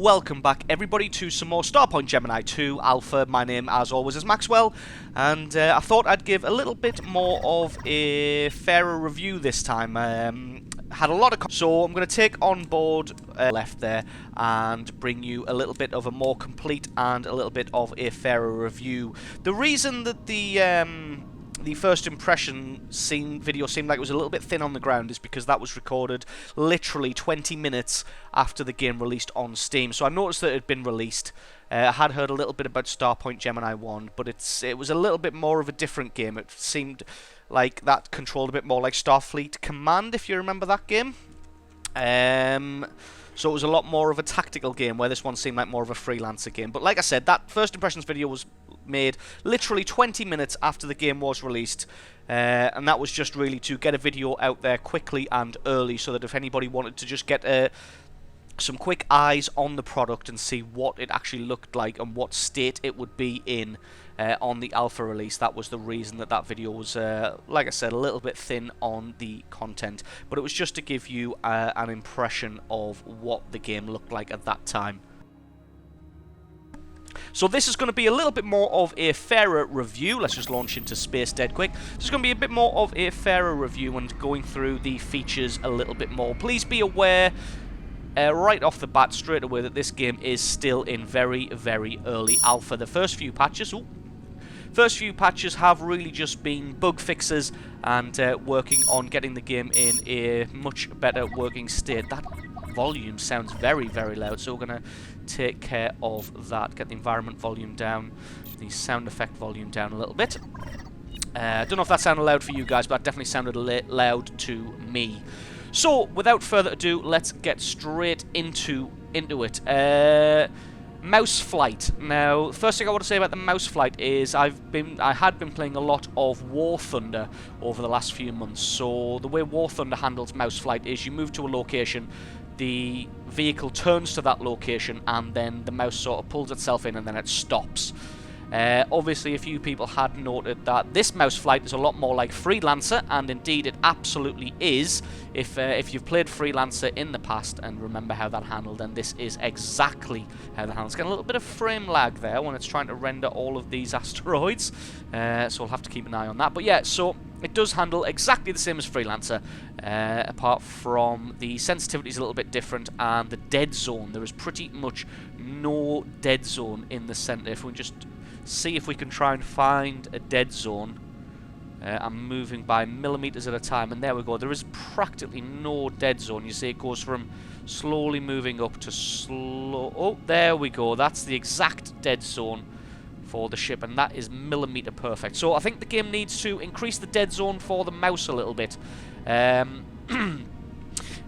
welcome back everybody to some more Starpoint Gemini 2 Alpha. My name, as always, is Maxwell, and I thought I'd give a little bit more of a fairer review this time. Had a lot of so I'm going to take on board left there and bring you a little bit of a more complete and a little bit of a fairer review. The reason that the first impression video seemed like it was a little bit thin on the ground is because that was recorded literally 20 minutes after the game released on Steam. So I noticed that it had been released. I had heard a little bit about Starpoint Gemini 1, but it was a little bit more of a different game. It seemed like that controlled a bit more like Starfleet Command, if you remember that game. So it was a lot more of a tactical game, where this one seemed like more of a freelancer game. But like I said, that first impressions video was made literally 20 minutes after the game was released, and that was just really to get a video out there quickly and early, so that if anybody wanted to just get some quick eyes on the product and see what it actually looked like and what state it would be in on the alpha release. That was the reason that video was, like I said, a little bit thin on the content, but it was just to give you an impression of what the game looked like at that time. So this is going to be a little bit more of a fairer review. Let's just launch into space dead quick. This is going to be a bit more of a fairer review and going through the features a little bit more. Please be aware right off the bat, straight away, that this game is still in very, very early alpha. The first few patches have really just been bug fixes and working on getting the game in a much better working state. That volume sounds very, very loud, so we're going to take care of that. Get the environment volume down, the sound effect volume down a little bit. I don't know if that sounded loud for you guys, but that definitely sounded loud to me. So, without further ado, let's get straight into it. Mouse flight. Now, first thing I want to say about the mouse flight is I had been playing a lot of War Thunder over the last few months. So the way War Thunder handles mouse flight is you move to a location, the vehicle turns to that location, and then the mouse sort of pulls itself in and then it stops. Obviously, a few people had noted that this mouse flight is a lot more like Freelancer, and indeed it absolutely is. If you've played Freelancer in the past and remember how that handled, then this is exactly how that handles. Getting a little bit of frame lag there when it's trying to render all of these asteroids, so we'll have to keep an eye on that. But yeah, so it does handle exactly the same as Freelancer, apart from the sensitivity is a little bit different, and the dead zone. There is pretty much no dead zone in the center. If we just see if we can try and find a dead zone. I'm moving by millimeters at a time, and there we go. There is practically no dead zone. You see it goes from slowly moving up to slow. Oh, there we go. That's the exact dead zone for the ship, and that is millimeter perfect. So I think the game needs to increase the dead zone for the mouse a little bit.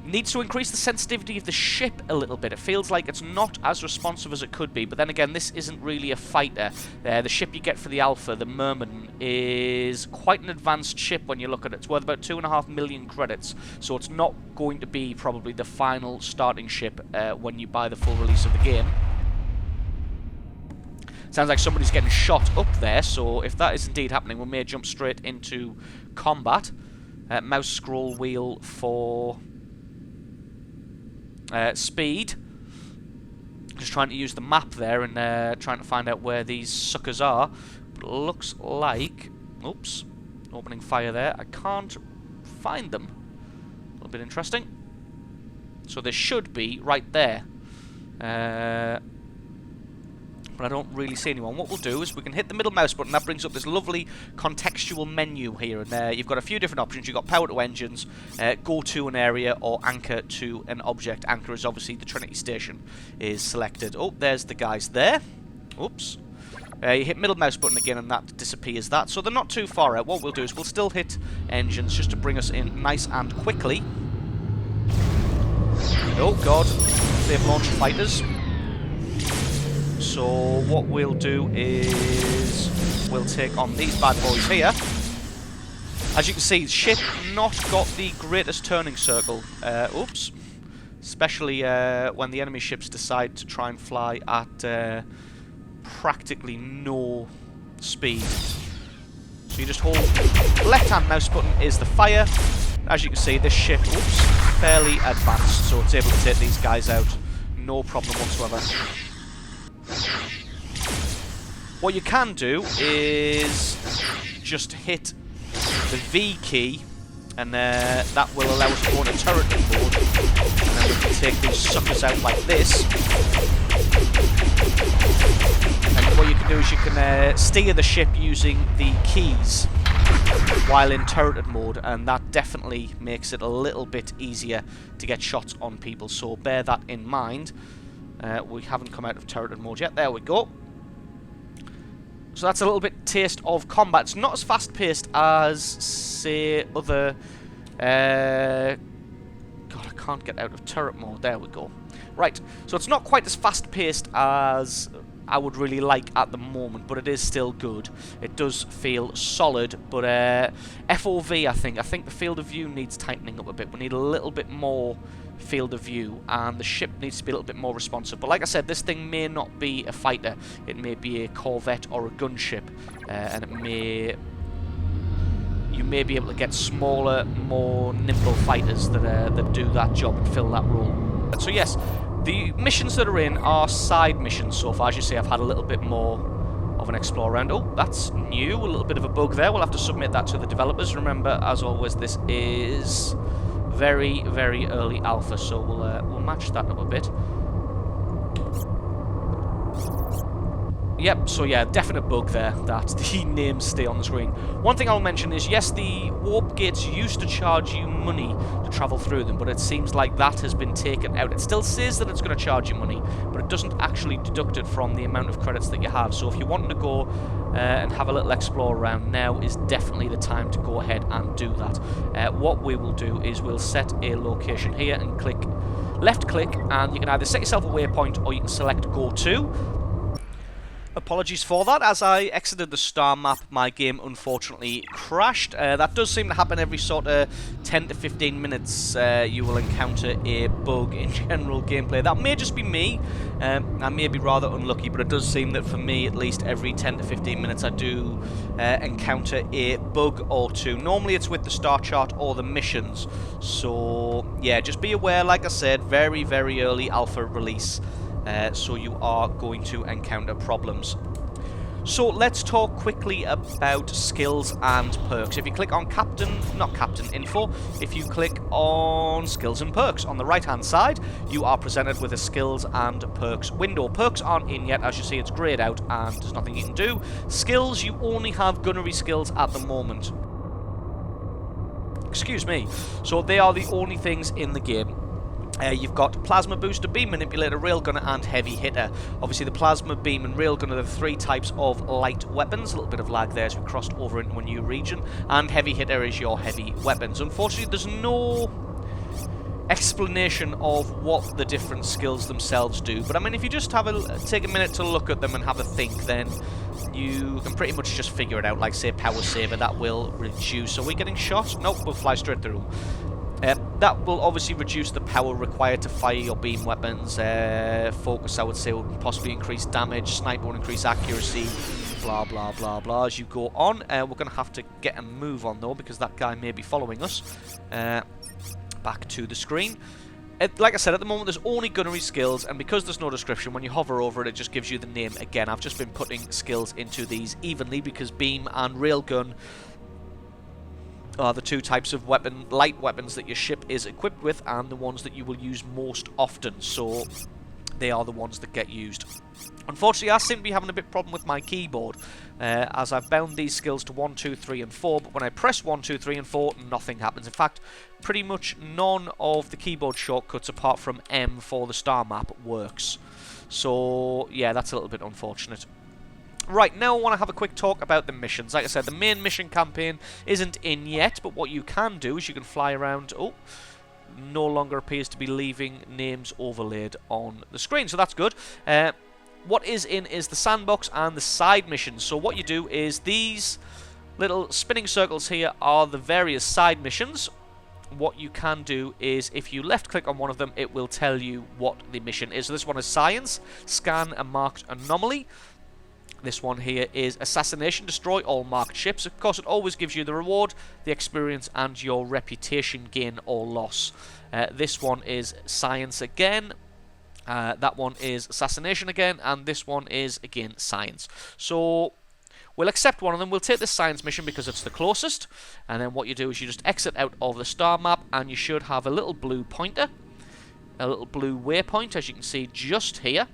Needs to increase the sensitivity of the ship a little bit. It feels like it's not as responsive as it could be, but then again, this isn't really a fighter. The ship you get for the Alpha, the Merman, is quite an advanced ship when you look at it. It's worth about 2.5 million credits, so it's not going to be probably the final starting ship when you buy the full release of the game. Sounds like somebody's getting shot up there, so if that is indeed happening, we may jump straight into combat. Mouse scroll wheel for speed. Just trying to use the map there and trying to find out where these suckers are. But it looks like... Oops. Opening fire there. I can't find them. A little bit interesting. So they should be right there. But I don't really see anyone. What we'll do is we can hit the middle mouse button. That brings up this lovely contextual menu here. And you've got a few different options. You've got power to engines, go to an area, or anchor to an object. Anchor is obviously the Trinity Station is selected. Oh, there's the guys there. Oops. You hit middle mouse button again and that disappears that. So they're not too far out. What we'll do is we'll still hit engines just to bring us in nice and quickly. Oh, God. They've launched fighters. So what we'll do is we'll take on these bad boys here. As you can see, the ship not got the greatest turning circle. Oops. Especially when the enemy ships decide to try and fly at practically no speed. So you just hold left-hand mouse button is the fire. As you can see, this ship, oops, fairly advanced, so it's able to take these guys out no problem whatsoever. What you can do is just hit the V key, and that will allow us to go into turret mode, and then we can take these suckers out like this. And what you can do is you can steer the ship using the keys while in turreted mode, and that definitely makes it a little bit easier to get shots on people, so bear that in mind. We haven't come out of turreted mode yet. There we go. So that's a little bit taste of combat. It's not as fast-paced as, say, other... God, I can't get out of turret mode. There we go. Right, so it's not quite as fast-paced as I would really like at the moment, but it is still good. It does feel solid, but FOV, I think the field of view needs tightening up a bit. We need a little bit more field of view, and the ship needs to be a little bit more responsive. But like I said, this thing may not be a fighter. It may be a corvette or a gunship, and it may... You may be able to get smaller, more nimble fighters that do that job and fill that role. So yes, the missions that are in are side missions so far. As you see, I've had a little bit more of an explore around. Oh, that's new. A little bit of a bug there. We'll have to submit that to the developers. Remember, as always, this is very, very early alpha, so we'll match that up a bit. Yep, so yeah, definite bug there that the names stay on the screen. One thing I'll mention is, yes, the warp gates used to charge you money to travel through them, but it seems like that has been taken out. It still says that it's going to charge you money, but it doesn't actually deduct it from the amount of credits that you have. So if you want to go and have a little explore around, now is definitely the time to go ahead and do that. What we will do is we'll set a location here and click left click, and you can either set yourself a waypoint or you can select go to. Apologies for that. As I exited the star map, my game unfortunately crashed. That does seem to happen every sort of 10 to 15 minutes. You will encounter a bug in general gameplay. That may just be me. I may be rather unlucky, but it does seem that for me, at least every 10 to 15 minutes, I do encounter a bug or two. Normally it's with the star chart or the missions. So yeah, just be aware, like I said, very, very early alpha release. So you are going to encounter problems. So let's talk quickly about skills and perks. If you click on Captain Info, if you click on Skills and Perks on the right hand side, you are presented with a Skills and Perks window. Perks aren't in yet, as you see it's greyed out and there's nothing you can do. Skills, you only have gunnery skills at the moment. Excuse me. So they are the only things in the game. You've got Plasma Booster, Beam Manipulator, Railgunner and Heavy Hitter. Obviously the Plasma, Beam and Railgunner are the three types of light weapons. A little bit of lag there as we crossed over into a new region. And Heavy Hitter is your heavy weapons. Unfortunately there's no explanation of what the different skills themselves do. But I mean, if you just take a minute to look at them and have a think, then you can pretty much just figure it out. Like say Power Saver, that will reduce. Are we getting shot? Nope, we'll fly straight through them. That will obviously reduce the power required to fire your beam weapons. Focus, I would say, will possibly increase damage. Sniper will increase accuracy. Blah, blah, blah, blah. As you go on, we're going to have to get a move on, though, because that guy may be following us. Back to the screen. Like I said, at the moment there's only gunnery skills, and because there's no description, when you hover over it, it just gives you the name again. I've just been putting skills into these evenly because beam and railgun are the two types of light weapons that your ship is equipped with, and the ones that you will use most often, so they are the ones that get used. Unfortunately, I seem to be having a bit problem with my keyboard, as I've bound these skills to 1, 2, 3 and 4, but when I press 1, 2, 3 and 4, nothing happens. In fact, pretty much none of the keyboard shortcuts apart from M for the star map works. So yeah, that's a little bit unfortunate. Right, now I want to have a quick talk about the missions. Like I said, the main mission campaign isn't in yet, but what you can do is you can fly around. Oh, no longer appears to be leaving names overlaid on the screen, so that's good. What is in is the sandbox and the side missions. So what you do is these little spinning circles here are the various side missions. What you can do is, if you left click on one of them, it will tell you what the mission is. So this one is Science, Scan a Marked Anomaly. This one here is Assassination, destroy all marked ships. Of course, it always gives you the reward, the experience, and your reputation gain or loss. This one is Science again. That one is assassination again, and this one is, again, science. So we'll accept one of them. We'll take this science mission because it's the closest. And then what you do is you just exit out of the star map, and you should have a little blue pointer, a little blue waypoint, as you can see just here.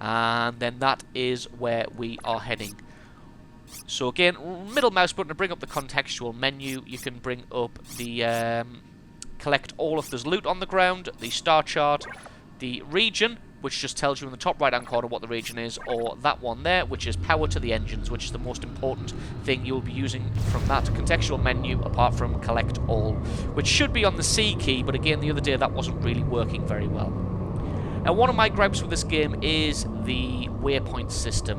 And then that is where we are heading. So again, middle mouse button to bring up the contextual menu. You can bring up the collect all if there's loot on the ground, the star chart, the region, which just tells you in the top right hand corner what the region is, or that one there, which is power to the engines, which is the most important thing you'll be using from that contextual menu, apart from collect all, which should be on the C key, but again the other day that wasn't really working very well. Now, one of my gripes with this game is the waypoint system.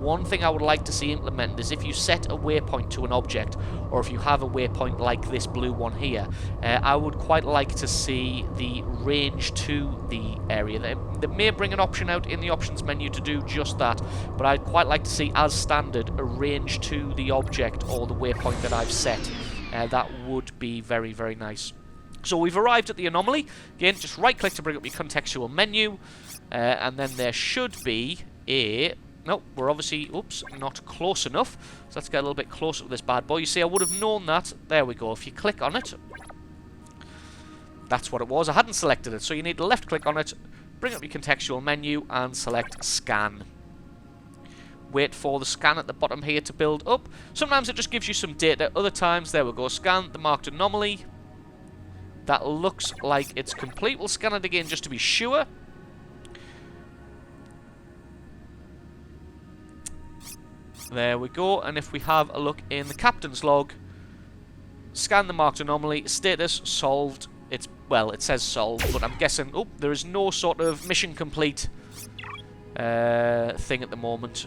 One thing I would like to see implemented is if you set a waypoint to an object, or if you have a waypoint like this blue one here, I would quite like to see the range to the area. They may bring an option out in the options menu to do just that, but I'd quite like to see, as standard, a range to the object or the waypoint that I've set. That would be very, very nice. So we've arrived at the anomaly. Again, just right-click to bring up your contextual menu, and then there should be a... No, we're obviously, oops, not close enough. So let's get a little bit closer to this bad boy. You see, I would have known that. There we go. If you click on it, that's what it was. I hadn't selected it, so you need to left-click on it, bring up your contextual menu, and select Scan. Wait for the scan at the bottom here to build up. Sometimes it just gives you some data. Other times, there we go, scan the marked anomaly. That looks like it's complete. We'll scan it again just to be sure. There we go. And if we have a look in the captain's log, scan the marked anomaly, status solved. Well, it says solved, but I'm guessing, oh, there is no sort of mission complete thing at the moment.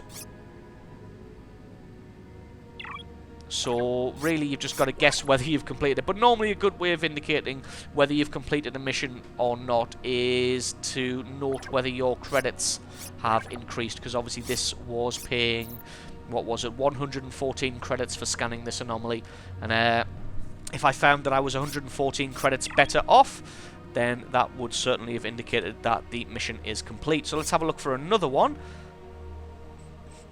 So, really, you've just got to guess whether you've completed it. But normally a good way of indicating whether you've completed a mission or not is to note whether your credits have increased. Because obviously this was paying, what was it, 114 credits for scanning this anomaly. And if I found that I was 114 credits better off, then that would certainly have indicated that the mission is complete. So let's have a look for another one.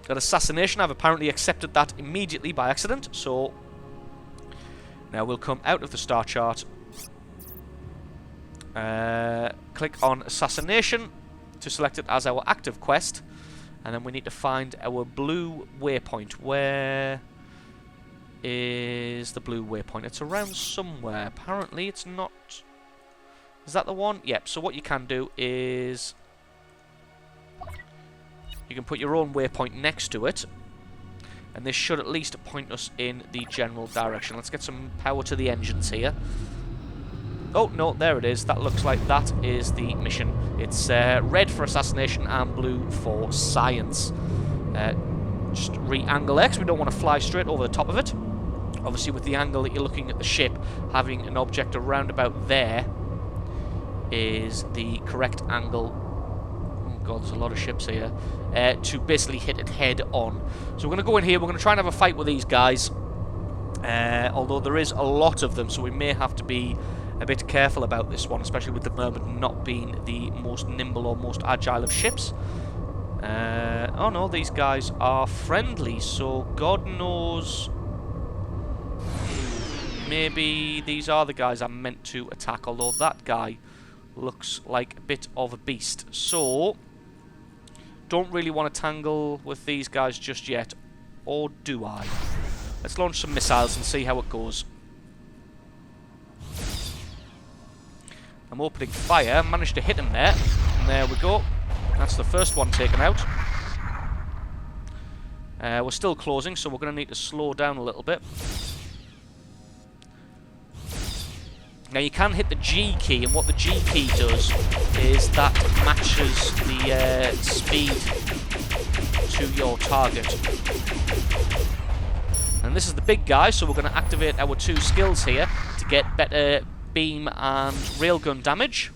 Got assassination. I've apparently accepted that immediately by accident, so now we'll come out of the star chart, click on assassination to select it as our active quest, and then we need to find our blue waypoint. Where is the blue waypoint? It's around somewhere. Apparently it's not. Is that the one? Yep. So what you can do is you can put your own waypoint next to it, and this should at least point us in the general direction. Let's get some power to the engines here. Oh, no, there it is. That looks like that is the mission. It's red for assassination and blue for science. Just re-angle X. We don't want to fly straight over the top of it. Obviously, with the angle that you're looking at the ship, having an object around about there is the correct angle. Oh god, there's a lot of ships here. To basically hit it head on. So we're going to go in here, we're going to try and have a fight with these guys. Although there is a lot of them, so we may have to be a bit careful about this one, especially with the Mermaid not being the most nimble or most agile of ships. Oh no, these guys are friendly, so God knows... Maybe these are the guys I'm meant to attack, although that guy looks like a bit of a beast. So, don't really want to tangle with these guys just yet, or do I? Let's launch some missiles and see how it goes. I'm opening fire, managed to hit him there, and there we go. That's the first one taken out. We're still closing, so we're going to need to slow down a little bit. Now you can hit the G key, and what the G key does is that matches the speed to your target. And this is the big guy, so we're going to activate our two skills here to get better beam and railgun damage.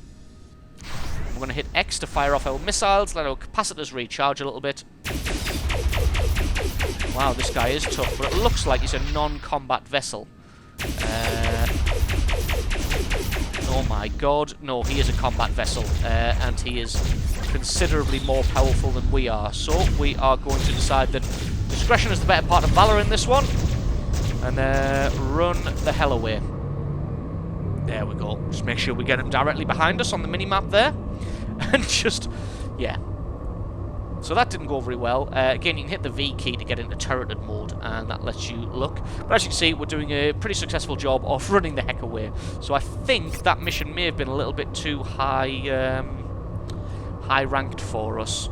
We're going to hit X to fire off our missiles, let our capacitors recharge a little bit. Wow, this guy is tough, but it looks like he's a non-combat vessel. No, Oh my god. No, he is a combat vessel, and he is considerably more powerful than we are. So we are going to decide that discretion is the better part of valor in this one, and run the hell away. There we go. Just make sure we get him directly behind us on the mini-map there. And just, yeah. So that didn't go very well. Again, you can hit the V key to get into turreted mode, and that lets you look. But as you can see, we're doing a pretty successful job of running the heck away. So I think that mission may have been a little bit too high ranked for us.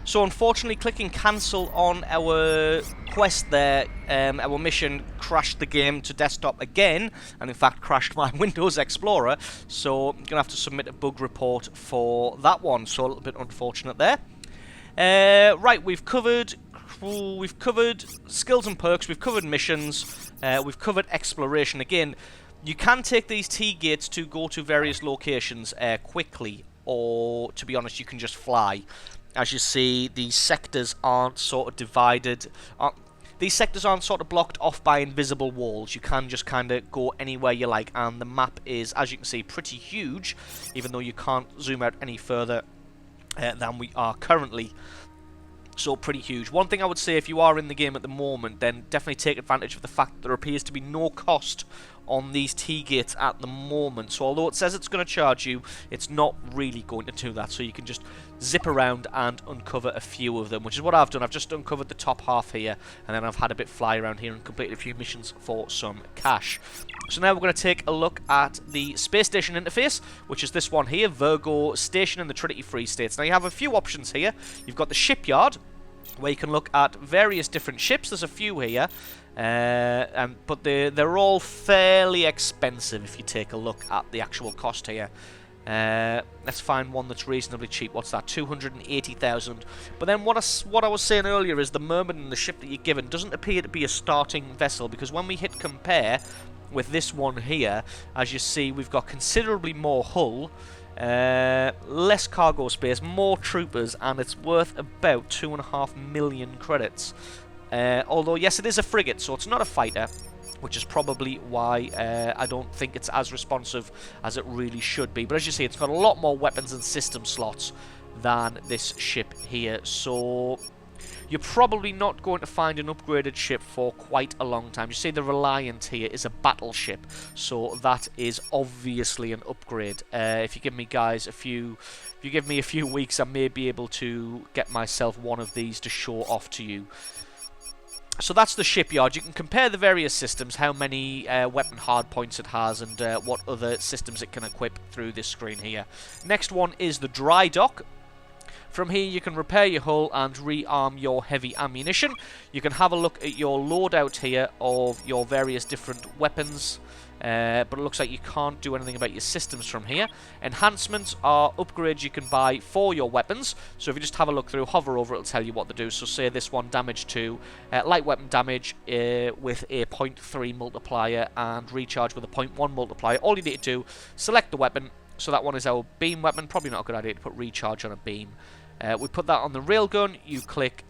So unfortunately, clicking cancel on our quest there, our mission crashed the game to desktop again, and in fact crashed my Windows Explorer, so I'm going to have to submit a bug report for that one, so a little bit unfortunate there. Right, we've covered skills and perks, we've covered missions, we've covered exploration. Again, you can take these T-gates to go to various locations quickly, or to be honest, you can just fly. As you see, these sectors aren't sort of divided. These sectors aren't sort of blocked off by invisible walls. You can just kind of go anywhere you like, and the map is, as you can see, pretty huge, even though you can't zoom out any further than we are currently. So pretty huge. One thing I would say, if you are in the game at the moment, then definitely take advantage of the fact that there appears to be no cost on these T-gates at the moment. So although it says it's going to charge you, it's not really going to do that. So you can just zip around and uncover a few of them, which is what I've done. I've just uncovered the top half here, and then I've had a bit fly around here and completed a few missions for some cash. So now we're going to take a look at the space station interface, which is this one here, Virgo Station in the Trinity Free States. Now you have a few options here. You've got the shipyard, where you can look at various different ships. There's a few here, but they're all fairly expensive if you take a look at the actual cost here. Let's find one that's reasonably cheap. What's that? 280,000. But then what I was saying earlier is the Mermaid and the ship that you're given doesn't appear to be a starting vessel, because when we hit compare with this one here, as you see, we've got considerably more hull, less cargo space, more troopers, and it's worth about 2.5 million credits. Although, yes, it is a frigate, so it's not a fighter, which is probably why I don't think it's as responsive as it really should be. But as you see, it's got a lot more weapons and system slots than this ship here, so you're probably not going to find an upgraded ship for quite a long time. You see, the Reliant here is a battleship, so that is obviously an upgrade. If you give me, guys, if you give me a few weeks, I may be able to get myself one of these to show off to you. So that's the shipyard. You can compare the various systems, how many weapon hardpoints it has, and what other systems it can equip through this screen here. Next one is the dry dock. From here you can repair your hull and rearm your heavy ammunition. You can have a look at your loadout here of your various different weapons, but it looks like you can't do anything about your systems from here. Enhancements are upgrades you can buy for your weapons. So if you just have a look through, hover over, it'll tell you what to do. So say this one, damage 2, light weapon damage with a 0.3 multiplier and recharge with a 0.1 multiplier. All you need to do, select the weapon. So that one is our beam weapon. Probably not a good idea to put recharge on a beam. We put that on the railgun. You click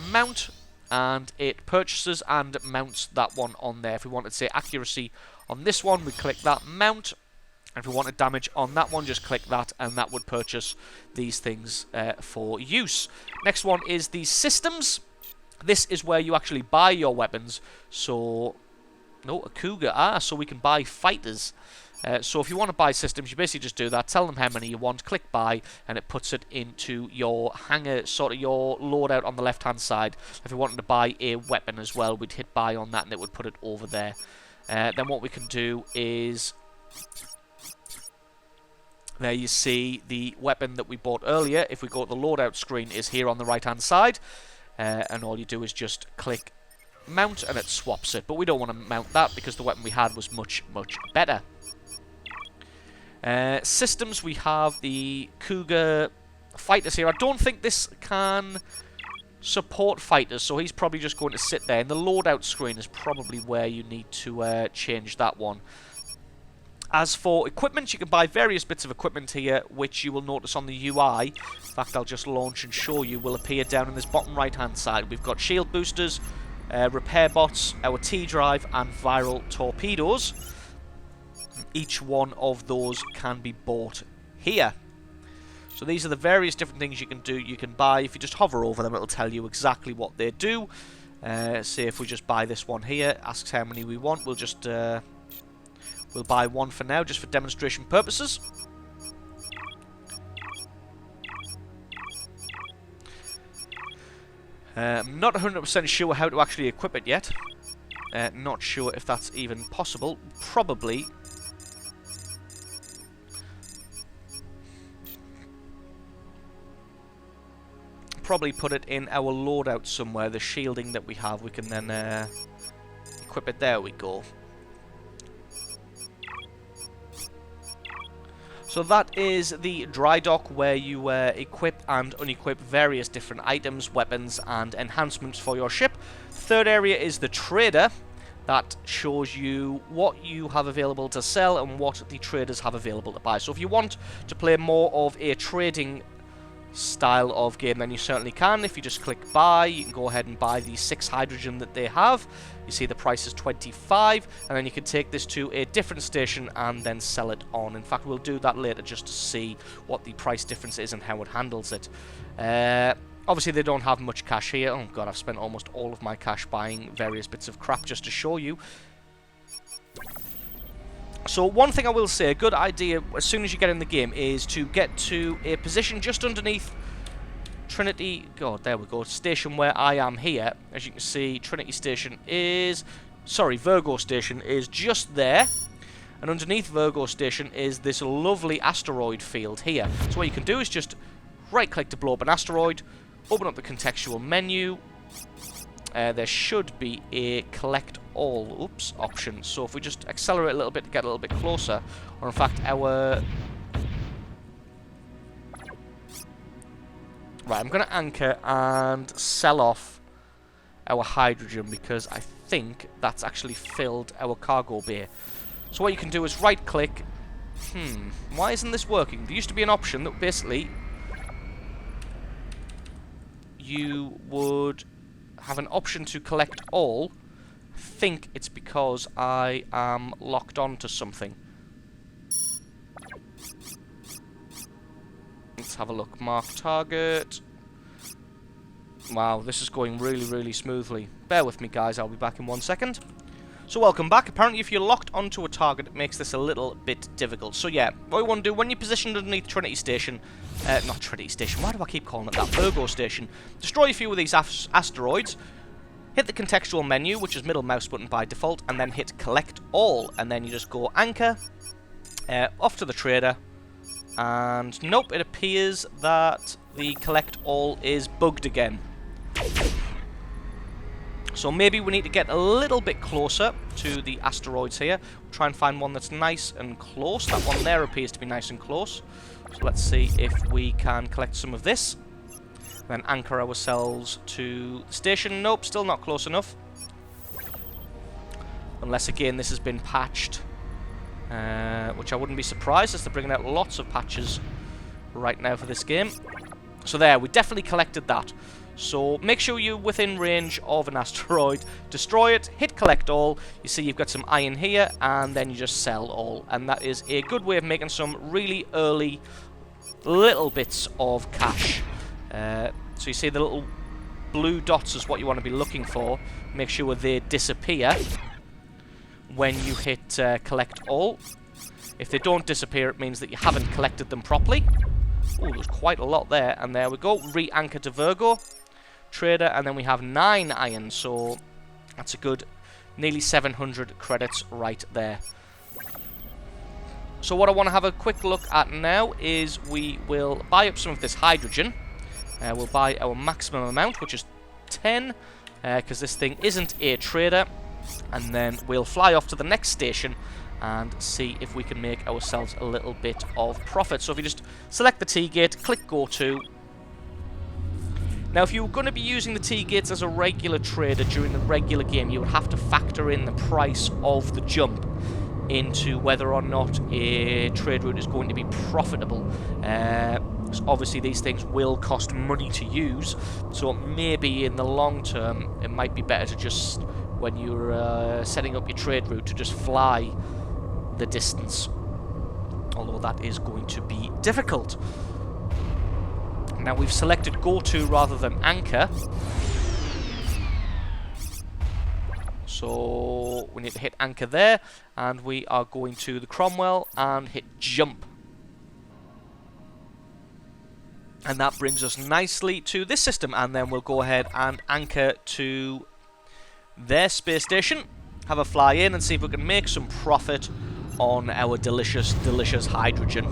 mount, and it purchases and mounts that one on there. If we wanted to say accuracy on this one, we click that mount. And if we wanted damage on that one, just click that, and that would purchase these things for use. Next one is the systems. This is where you actually buy your weapons. So, no, a Cougar. So we can buy fighters. So if you want to buy systems, you basically just do that, tell them how many you want, click buy, and it puts it into your hangar, sort of your loadout on the left-hand side. If you wanted to buy a weapon as well, we'd hit buy on that, and it would put it over there. Then what we can do is, there you see the weapon that we bought earlier. If we go to the loadout screen, is here on the right-hand side, and all you do is just click mount, and it swaps it. But we don't want to mount that because the weapon we had was much, much better. Systems, we have the Cougar fighters here. I don't think this can support fighters, so he's probably just going to sit there. And the loadout screen is probably where you need to change that one. As for equipment, you can buy various bits of equipment here, which you will notice on the UI. In fact, I'll just launch and show you, will appear down in this bottom right-hand side. We've got shield boosters, repair bots, our T-drive, and viral torpedoes. Each one of those can be bought here. So these are the various different things you can do, you can buy. If you just hover over them, it'll tell you exactly what they do. Say if we just buy this one here, asks how many we want, we'll just we'll buy one for now, just for demonstration purposes. I'm not 100% sure how to actually equip it yet. Not sure if that's even possible. Probably. Probably put it in our loadout somewhere. The shielding that we have, we can then equip it. There we go. So that is the dry dock, where you equip and unequip various different items, weapons and enhancements for your ship. Third area is the trader. That shows you what you have available to sell and what the traders have available to buy. So if you want to play more of a trading style of game, then you certainly can. If you just click buy, you can go ahead and buy the 6 hydrogen that they have. You see the price is 25, and then you can take this to a different station and then sell it on. In fact, we'll do that later just to see what the price difference is and how it handles it. Obviously they don't have much cash here. Oh god, I've spent almost all of my cash buying various bits of crap just to show you. So one thing I will say, a good idea as soon as you get in the game is to get to a position just underneath Trinity, god, there we go, station where I am here. As you can see, Trinity Station is, sorry, Virgo Station is just there. And underneath Virgo Station is this lovely asteroid field here. So what you can do is just right click to blow up an asteroid, open up the contextual menu. There should be a collect all option. So if we just accelerate a little bit to get a little bit closer, or in fact our... Right, I'm going to anchor and sell off our hydrogen because I think that's actually filled our cargo bay. So what you can do is right click. Why isn't this working? There used to be an option that basically you would have an option to collect all. I think it's because I am locked on to something. Let's have a look. Mark target. Wow, this is going really, really smoothly. Bear with me, guys. I'll be back in 1 second. So welcome back. Apparently, if you're locked onto a target, it makes this a little bit difficult. So yeah, what you want to do when you're positioned underneath Trinity Station, not Trinity Station, why do I keep calling it that? Virgo Station. Destroy a few of these asteroids. Hit the contextual menu, which is middle mouse button by default, and then hit collect all, and then you just go anchor, off to the trader, and nope, it appears that the collect all is bugged again. So maybe we need to get a little bit closer to the asteroids here. We'll try and find one that's nice and close. That one there appears to be nice and close. So let's see if we can collect some of this. Then anchor ourselves to the station. Nope, still not close enough. Unless, again, this has been patched. Which I wouldn't be surprised, as they're bringing out lots of patches right now for this game. So there, we definitely collected that. So make sure you're within range of an asteroid. Destroy it, hit collect all. You see you've got some iron here, and then you just sell all. And that is a good way of making some really early little bits of cash. So you see the little blue dots is what you want to be looking for. Make sure they disappear when you hit collect all. If they don't disappear, it means that you haven't collected them properly. Oh, there's quite a lot there. And there we go. Re-anchor to Virgo Trader, and then we have 9 iron. So that's a good nearly 700 credits right there. So what I want to have a quick look at now is we will buy up some of this hydrogen. We'll buy our maximum amount, which is 10, because this thing isn't a trader. And then we'll fly off to the next station and see if we can make ourselves a little bit of profit. So if you just select the T-gate, click go to. Now if you were going to be using the T-gates as a regular trader during the regular game, you would have to factor in the price of the jump into whether or not a trade route is going to be profitable. So obviously these things will cost money to use, so maybe in the long term it might be better to just, when you're setting up your trade route, to just fly the distance. Although that is going to be difficult. Now we've selected go to rather than anchor. So we need to hit anchor there, and we are going to the Cromwell and hit jump. And that brings us nicely to this system, and then we'll go ahead and anchor to their space station, have a fly in and see if we can make some profit on our delicious, delicious hydrogen.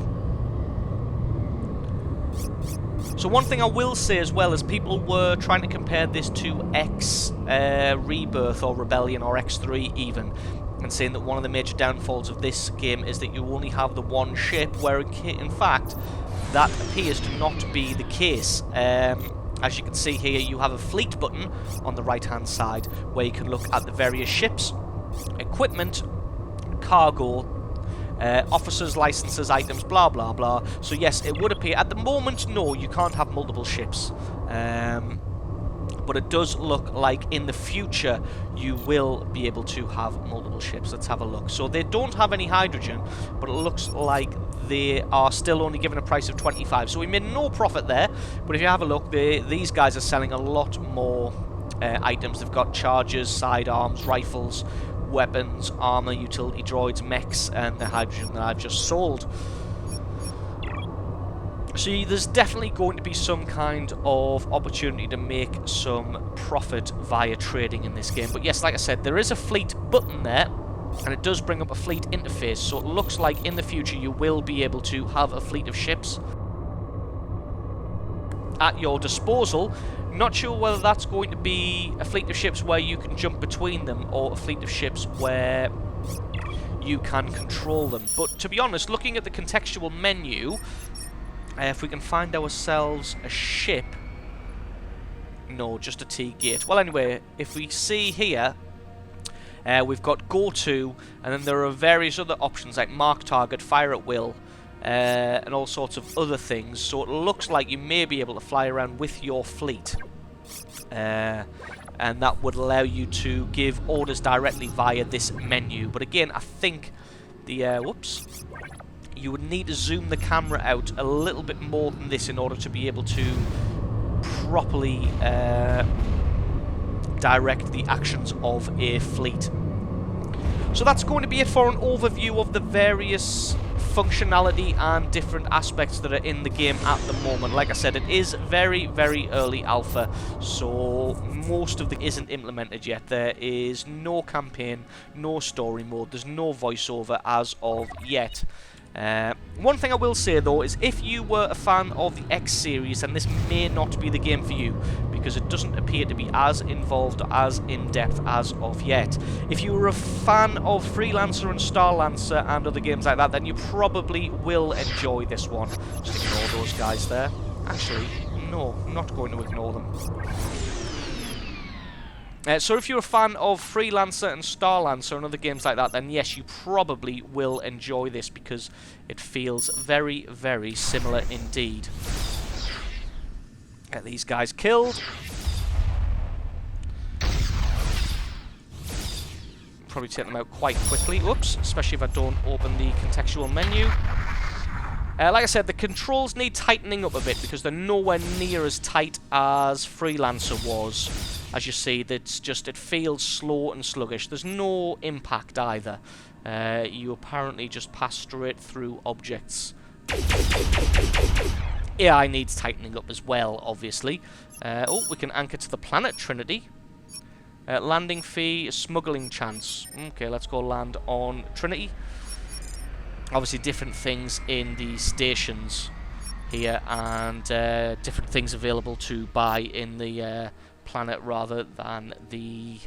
So one thing I will say as well is people were trying to compare this to X Rebirth or Rebellion or X3 even, and saying that one of the major downfalls of this game is that you only have the one ship, where in fact that appears to not be the case. As you can see here, you have a fleet button on the right hand side where you can look at the various ships, equipment, cargo, officers, licenses, items, blah blah blah. So yes, it would appear at the moment, no, you can't have multiple ships, but it does look like in the future you will be able to have multiple ships. Let's have a look. So they don't have any hydrogen, but it looks like they are still only given a price of 25, so we made no profit there. But if you have a look, these guys are selling a lot more items. They've got chargers, sidearms, rifles, weapons, armor, utility droids, mechs, and the hydrogen that I've just sold. So there's definitely going to be some kind of opportunity to make some profit via trading in this game. But yes, like I said, there is a fleet button there, and it does bring up a fleet interface, so it looks like in the future you will be able to have a fleet of ships at your disposal. Not sure whether that's going to be a fleet of ships where you can jump between them, or a fleet of ships where you can control them. But to be honest, looking at the contextual menu, if we can find ourselves a ship... No, just a T-gate. Well, anyway, if we see here, we've got go to, and then there are various other options like mark target, fire at will, and all sorts of other things. So it looks like you may be able to fly around with your fleet, and that would allow you to give orders directly via this menu. But again, I think the whoops, you would need to zoom the camera out a little bit more than this in order to be able to properly direct the actions of a fleet. So that's going to be it for an overview of the various functionality and different aspects that are in the game at the moment. Like I said, it is very, very early alpha, so most of it isn't implemented yet. There is no campaign, no story mode, there's no voiceover as of yet. One thing I will say though is if you were a fan of the X series, then this may not be the game for you, because it doesn't appear to be as involved or as in-depth as of yet. If you were a fan of Freelancer and Starlancer and other games like that, then you probably will enjoy this one. Just ignore those guys there. Actually, no, I'm not going to ignore them. So if you're a fan of Freelancer and Starlancer and other games like that, then yes, you probably will enjoy this, because it feels very, very similar indeed. Get these guys killed. Probably take them out quite quickly. Whoops, especially if I don't open the contextual menu. Like I said, the controls need tightening up a bit, because they're nowhere near as tight as Freelancer was. As you see, it's just, it feels slow and sluggish. There's no impact either. You apparently just pass straight through objects. AI needs tightening up as well, obviously. Oh, we can anchor to the planet Trinity. Landing fee, smuggling chance. Okay, let's go land on Trinity. Obviously different things in the stations here, and different things available to buy in the planet rather than the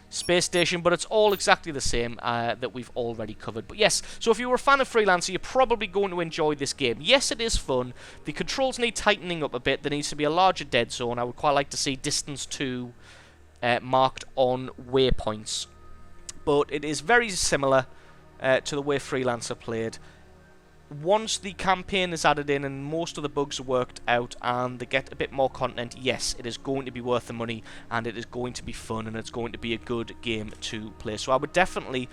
space station, but it's all exactly the same that we've already covered. But yes, so if you were a fan of Freelancer, you're probably going to enjoy this game. Yes, it is fun. The controls need tightening up a bit. There needs to be a larger dead zone. I would quite like to see distance to marked on waypoints, but it is very similar to the way Freelancer played. Once the campaign is added in and most of the bugs are worked out and they get a bit more content, yes, it is going to be worth the money, and it is going to be fun, and it's going to be a good game to play. So I would definitely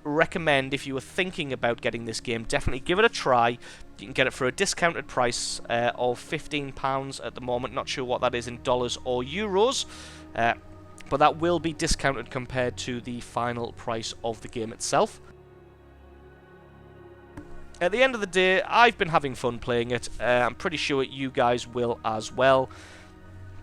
recommend, if you were thinking about getting this game, definitely give it a try. You can get it for a discounted price of £15 at the moment. Not sure what that is in dollars or euros, but that will be discounted compared to the final price of the game itself. At the end of the day, I've been having fun playing it. I'm pretty sure you guys will as well.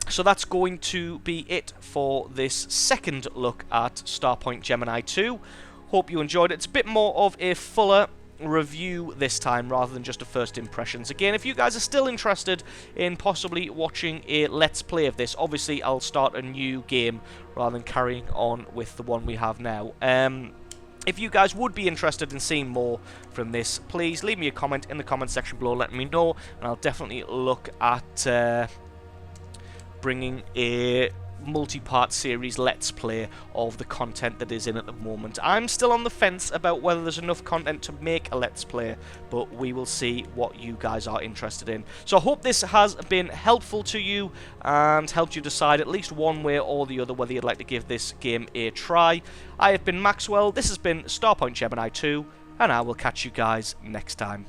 So that's going to be it for this second look at Starpoint Gemini 2. Hope you enjoyed it. It's a bit more of a fuller review this time rather than just a first impressions. Again, if you guys are still interested in possibly watching a let's play of this, obviously I'll start a new game rather than carrying on with the one we have now. If you guys would be interested in seeing more from this, please leave me a comment in the comment section below, let me know, and I'll definitely look at bringing a multi-part series let's play of the content that is in at the moment. I'm still on the fence about whether there's enough content to make a let's play, but we will see what you guys are interested in. So I hope this has been helpful to you and helped you decide at least one way or the other whether you'd like to give this game a try. I have been Maxwell, this has been Starpoint Gemini 2, and I will catch you guys next time.